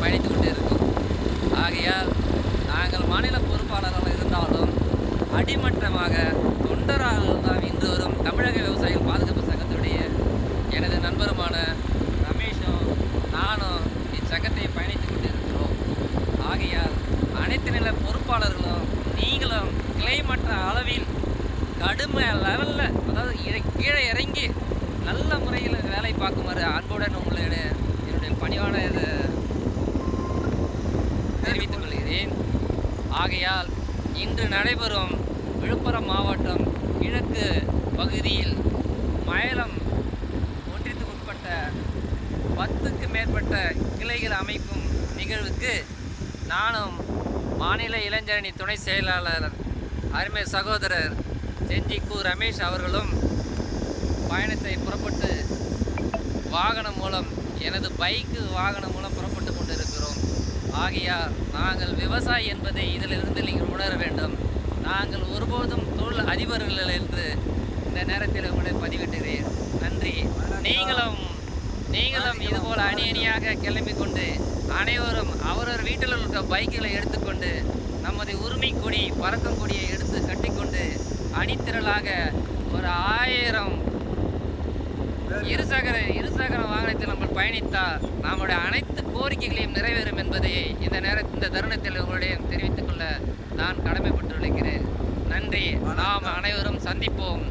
பயணித்து கொண்டு இருக்கோம். ஆகையால் நாங்கள் மாநில பொறுப்பாளராக இருந்தாலும் அடிமட்டமாக தொண்டராக தான் இன்று வரும் தமிழக விவசாயிகள் பாதுகாப்பு சங்கத்துடைய எனது நண்பருமான ரமேஷும் நானும் இச்சங்கத்தை பயணித்து கொண்டு இருக்கிறோம். ஆகையால் அனைத்து நில பொறுப்பாளர்களும் நீங்களும் கிளைமற்ற அளவில் கடுமை லெவலில், அதாவது கீழே இறங்கி நல்ல முறையில் வேலை பார்க்குமாறு அன்புடன் உங்களுடைய என்னுடைய பணிவான இதை தெரிவித்துக் கொள்கிறேன். ஆகையால் இன்று நடைபெறும் விழுப்புரம் மாவட்டம் கிழக்கு பகுதியில் மயிலம் ஒன்றியத்துக்கு உட்பட்ட 10க்கு மேற்பட்ட கிளைகள் அமைக்கும் நிகழ்வுக்கு நானும் மாநில இளைஞரணி துணை செயலாளர் அருமை சகோதரர் செஞ்சி கு ரமேஷ் அவர்களும் பயணத்தை புறப்பட்டு வாகனம் மூலம், எனது பைக்கு வாகனம் மூலம் புறப்பட்டு கொண்டிருக்கிறோம். ஆகையால் நாங்கள் விவசாயி என்பதை இதிலிருந்து நீங்கள் உணர வேண்டும். நாங்கள் ஒருபோதும் தொழில் அதிபர்கள் என்று இந்த நேரத்தில் உங்களை பதிவிட்டுகிறேன். நன்றி. நீங்களும் இதுபோல் அணி அணியாக கிளம்பி கொண்டு அனைவரும் அவரவர் வீட்டில் இருக்க பைக்குகளை எடுத்துக்கொண்டு நமது உரிமை கொடி, பறக்கும் கொடியை எடுத்து கட்டிக்கொண்டு அணித்திரளாக ஒரு 1000 இருசக்கர வாகனத்தில் நம்ம பயணித்தால் நம்முடைய அனைத்து கோரிக்கைகளையும் நிறைவேறும் என்பதை இந்த தருணத்தில் உங்களிடம் தெரிவித்துக் கொள்ள நான் கடமைப்பட்டுள்ளேன். நன்றி. நாம் அனைவரும் சந்திப்போம்.